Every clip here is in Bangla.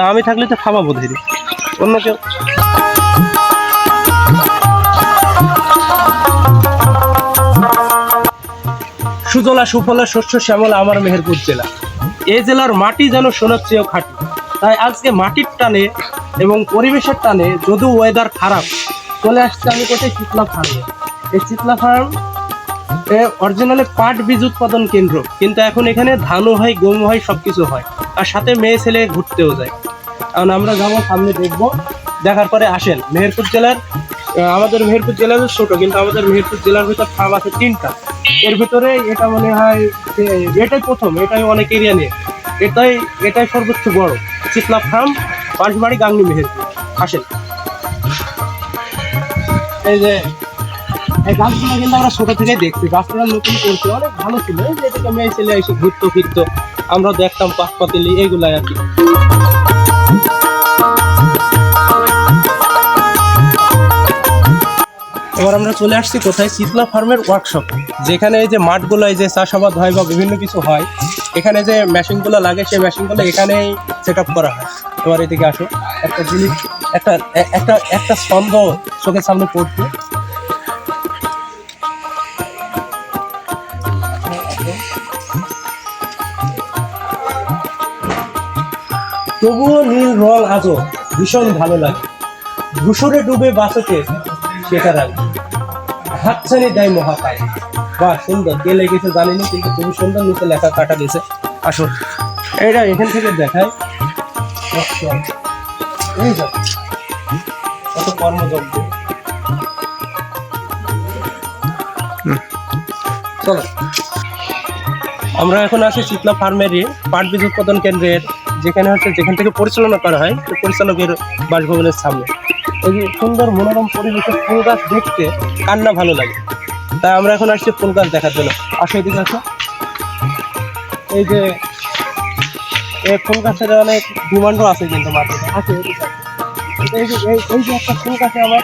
আমি থাকলে তো খাওয়া বোধ অন্য কেউ। সুজলা সুফলা শস্য শ্যামলা আমার মেহেরপুর জেলা। এই জেলার মাটি যেন সোনার চেয়েও খাঁটি। তাই আজকে মাটির টানে এবং পরিবেশের টানে যদিও ওয়েদার খারাপ, চলে আসছে আমি কোথায় চিতলা ফার্মে। এই চিতলা ফার্ম অরিজিনালি পাট বীজ উৎপাদন কেন্দ্র, কিন্তু এখন এখানে ধানও হয়, গমও হয়, সব কিছু হয়। আর সাথে মেয়ে ছেলে ঘুরতেও যায়। কারণ আমরা যাবো, সামনে দেখবো, দেখার পরে আসেন। মেহেরপুর জেলার আমাদের মেহেরপুর জেলা ছোটো, কিন্তু আমাদের মেহেরপুর জেলার ভিতর ফার্ম আছে 3টা। এর ভিতরে এটা মনে হয় এটাই প্রথম, এটাই অনেক এরিয়া নিয়ে, এটাই সর্বোচ্চ বড় চিতলা ফার্ম, বাঁশবাড়ি, গাংনী, মেহেরপুর। আসেন। এই যে এই গাছগুলো কিন্তু আমরা ছোট থেকেই দেখছি, গাছগুলো নতুন করছে, অনেক ভালো ছিল। এই যে এদিকে মেয়ে ছেলে এসে ঘুরতো ফিরতো, আমরা দেখতাম পাশ পাতিলি, এইগুলাই আর কি। এবার আমরা চলে আসছি কোথায়, চিতলা ফার্মের ওয়ার্কশপ, যেখানে এই যে মাঠগুলো, এই যে চাষাবাদ হয় বা বিভিন্ন কিছু হয়, এখানে যে মেশিনগুলো লাগে, সেই মেশিনগুলো এখানেই সেট আপ করা হয়। এবার এদিকে আসো, একটা জিনিস, একটা ছন্দ চোখের সামনে পড়ছে। তবুও নীল রং আজও ভীষণ ভালো লাগে, ধূসরে ডুবে বাঁচতে সেটা রাখবে, হাতছানি দেয় মহাকায়। বাহ, সুন্দর, কে লেগেছে জানি না, কিন্তু খুবই সুন্দর নিচে লেখা কাটা গেছে। আসো, এইটা এখান থেকে দেখায়, এই যা কত কর্মযজ্ঞ। চলো, আমরা এখন আছি চিতলা ফার্মেরই পাট বীজ উৎপাদন কেন্দ্রের, যেখান থেকে পরিচালনা করা হয়, পরিচালকের বাসভবনের সামনে। এই যে সুন্দর মনোরম পরিবেশের ফুল গাছ দেখতে কান্না ভালো লাগে, তাই আমরা এখন আসছি ফুল গাছ দেখার জন্য। আসো, এদিকে আসো। এই যে এই ফুল গাছের অনেক ডিমান্ডও আছে, কিন্তু মার্কেটে আছে। এই যে একটা ফুল গাছে আমার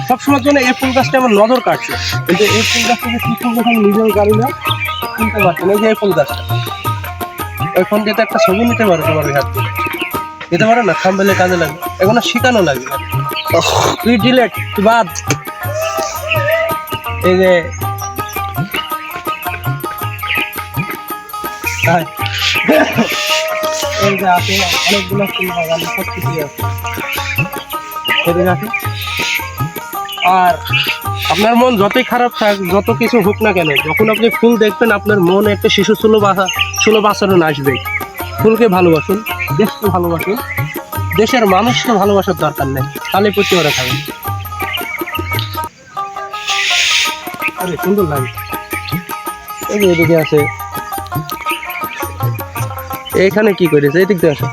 সবসময়ের জন্য এই ফুল গাছটা আমার নজর কাটছে, কিন্তু এই ফুল গাছটা যে কি ফুল গাছ আমি নিজেও জানি না, চিনতে পারছি না। এই যে এই ফুল গাছটা, ওই ফোন দিয়ে একটা ছবি নিতে পারো, তোমার হাত দিয়ে নিতে পারো না, থাম্বনেলে কাজে লাগে, এগুলো শিখানো লাগে। তুই ডিলেট, তুই বাদ। এই যে এই যে আছে অনেকগুলো ফুল বাগান, সব কিছুই আছে, এদিকে আছে। আর আপনার মন যতই খারাপ থাক, যত কিছু হোক না কেন, যখন আপনি ফুল দেখবেন, আপনার মনে একটা শিশু সুলভ আচরণ আসবে। ফুলকে ভালোবাসুন, দেশকে ভালোবাসুন, দেশের মানুষকে ভালোবাসার দরকার নেই, তাহলে প্রতি ওরা খাবেন। আরে সুন্দর লাগে। এই যে এদিকে আছে, এখানে কি করেছে, এদিক দিয়ে আসো।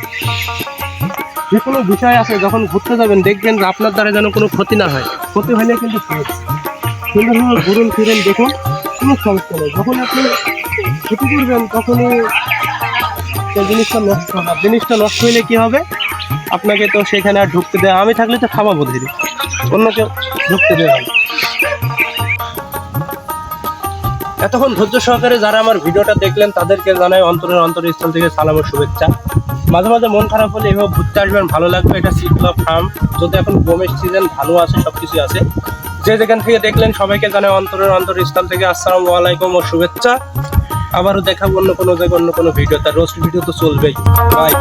যে কোনো বিষয় আছে, যখন ঘুরতে যাবেন দেখবেন যে আপনার দ্বারা যেন কোনো ক্ষতি না হয়, ক্ষতি হলে কিন্তু সুন্দরভাবে ঘুরুন ফিরুন, দেখুন, কোনো সমস্যা নেই। যখন আপনি ক্ষতি করবেন, তখনই সেই জিনিসটা নষ্ট হবে। জিনিসটা নষ্ট হইলে কি হবে, আপনাকে তো সেখানে আর ঢুকতে দেয়, আমি থাকলে তো খাওয়া বোধ অন্য কেউ ঢুকতে দেওয়া হয়। এতক্ষণ ধৈর্য সহকারে যারা আমার ভিডিওটা দেখলেন, তাদেরকে জানাই অন্তরস্থল থেকে সালাম ও শুভেচ্ছা। মাঝে মাঝে মন খারাপ হলে এভাবে ঘুরতে আসবেন, ভালো লাগবে। এটা চিতলা ফার্ম, যদি এখন গমের সিজন ভালো আছে, সব কিছু আছে। যে যেখান থেকে দেখলেন সবাইকে জানাই অন্তরস্থল থেকে আসসালামু আলাইকুম ও শুভেচ্ছা। আবারও দেখাবো অন্য কোনো জায়গায়, অন্য কোনো ভিডিও, তার রোস্ট ভিডিও তো চলবেই। বাই।